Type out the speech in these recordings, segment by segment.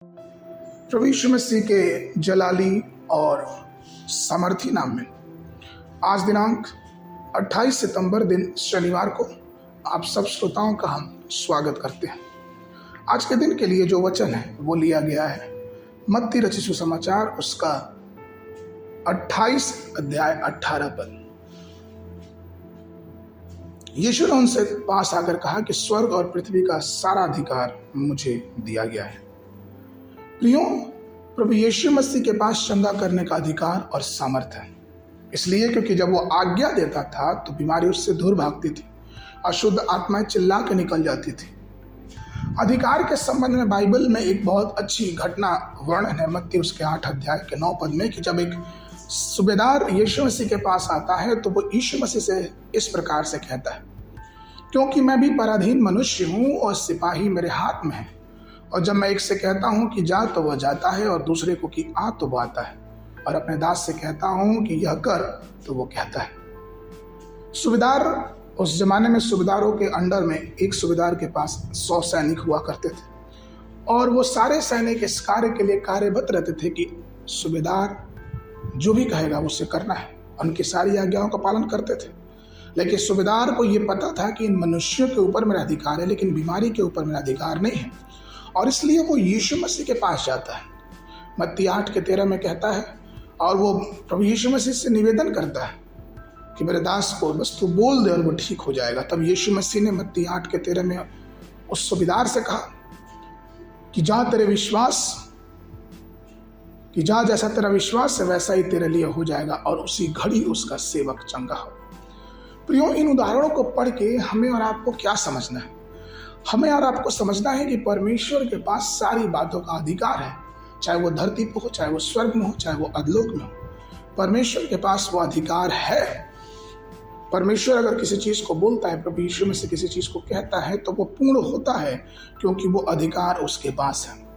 प्रभु यीशु मसीह के जलाली और सामर्थी नाम में आज दिनांक 28 सितंबर दिन शनिवार को आप सब श्रोताओं का हम स्वागत करते हैं। आज के दिन के लिए जो वचन है वो लिया गया है मत्ती रचित सुसमाचार उसका 28 अध्याय 18 पद। यीशु ने उनसे पास आकर कहा कि स्वर्ग और पृथ्वी का सारा अधिकार मुझे दिया गया है। प्रियो, प्रभु यीशु मसीह के पास चंगा करने का अधिकार और सामर्थ्य है। इसलिए क्योंकि जब वो आज्ञा देता था तो बीमारी उससे दूर भागती थी, अशुद्ध आत्माएं चिल्ला के निकल जाती थी। अधिकार के संबंध में बाइबल में एक बहुत अच्छी घटना वर्णन है मत्ती उसके 8 अध्याय के 9 पद में कि जब एक सूबेदार यीशु मसीह के पास आता है तो वो यीशु मसीह से इस प्रकार से कहता है, क्योंकि मैं भी पराधीन मनुष्य हूँ और सिपाही मेरे हाथ में है, और जब मैं एक से कहता हूँ कि जा तो वह जाता है और दूसरे को कि आ तो वह आता है, और अपने दास से कहता हूँ कि यह कर तो वो कहता है। सूबेदार, उस जमाने में सूबेदारों के अंडर में एक सूबेदार के पास 100 सैनिक हुआ करते थे और वो सारे सैनिक इस कार्य के लिए कार्यबद्ध रहते थे कि सूबेदार जो भी कहेगा उसे करना है, उनकी सारी आज्ञाओं का पालन करते थे। लेकिन सूबेदार को ये पता था कि इन मनुष्यों के ऊपर मेरा अधिकार है लेकिन बीमारी के ऊपर मेरा अधिकार नहीं है, और इसलिए वो यीशु मसीह के पास जाता है। मत्ती 8:13 में कहता है, और वो प्रभु यीशु मसीह से निवेदन करता है कि मेरे दास को बस तू बोल दे और वो ठीक हो जाएगा। तब यीशु मसीह ने मत्ती 8:13 में उस सूबेदार से कहा कि जा जैसा तेरा विश्वास है वैसा ही तेरे लिए हो जाएगा, और उसी घड़ी उसका सेवक चंगा हो। प्रियो, इन उदाहरणों को पढ़ के हमें और आपको क्या समझना है? हमें और आपको समझना है कि परमेश्वर के पास सारी बातों का अधिकार है, चाहे वो धरती पर हो, चाहे वो स्वर्ग में हो, चाहे वो अधलोक में हो। परमेश्वर के पास वो अधिकार है। परमेश्वर अगर किसी चीज को बोलता है, प्रभु यीशु में से किसी चीज को कहता है तो वो पूर्ण होता है, क्योंकि वो अधिकार उसके पास है।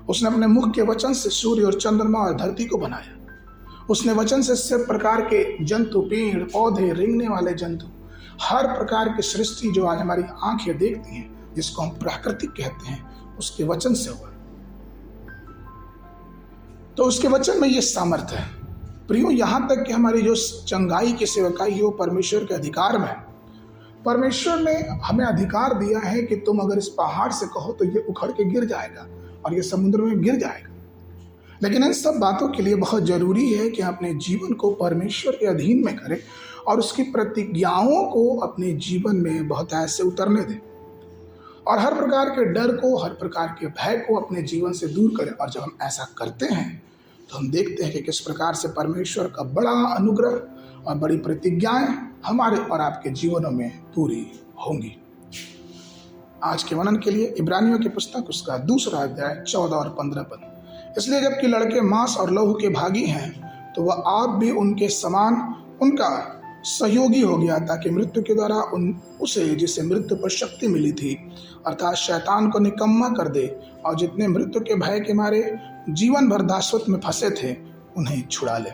उसने अपने मुख के वचन से सूर्य और चंद्रमा और धरती को बनाया। उसने वचन से सब प्रकार के जंतु, पेड़ पौधे, रेंगने वाले जंतु, हर प्रकार की सृष्टि जो आज हमारी आंखें देखती हैं, जिसको हम प्राकृतिक कहते हैं, उसके वचन से हुआ। तो उसके वचन में ये सामर्थ्य है। प्रियो, यहां तक कि हमारी जो चंगाई की सेवकाई है वो परमेश्वर के अधिकार में है। परमेश्वर ने हमें अधिकार दिया है कि तुम अगर इस पहाड़ से कहो तो ये उखड़ के गिर जाएगा और ये समुद्र में गिर जाएगा। लेकिन इन सब बातों के लिए बहुत जरूरी है कि अपने जीवन को परमेश्वर के अधीन में करें और उसकी प्रतिज्ञाओं को अपने जीवन में बहुत ऐसे उतरने दें, और हर प्रकार के डर को, हर प्रकार के भय को अपने जीवन से दूर करें। और जब हम ऐसा करते हैं तो हम देखते हैं कि किस प्रकार से परमेश्वर का बड़ा अनुग्रह और बड़ी प्रतिज्ञाएं हमारे और आपके जीवनों में पूरी होंगी। आज के वर्णन के लिए इब्रानियों की पुस्तक उसका 2 अध्याय 14 और 15 पद। इसलिए जबकि लड़के मांस और लहू के भागी हैं तो वह आप भी उनके समान उनका सहयोगी हो गया, ताकि मृत्यु के द्वारा उसे जिसे मृत्यु पर शक्ति मिली थी अर्थात शैतान को निकम्मा कर दे, और जितने मृत्यु के भय के मारे जीवन भर दासत्व में फंसे थे उन्हें छुड़ा ले।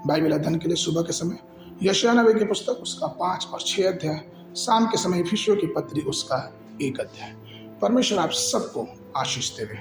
बाइबल अध्ययन के लिए सुबह के समय यशायाह नबी की पुस्तक उसका 5 और 6 अध्याय, शाम के समय इफिसियों की पत्री उसका 1 अध्याय। परमेश्वर आप सबको आशीष देवे।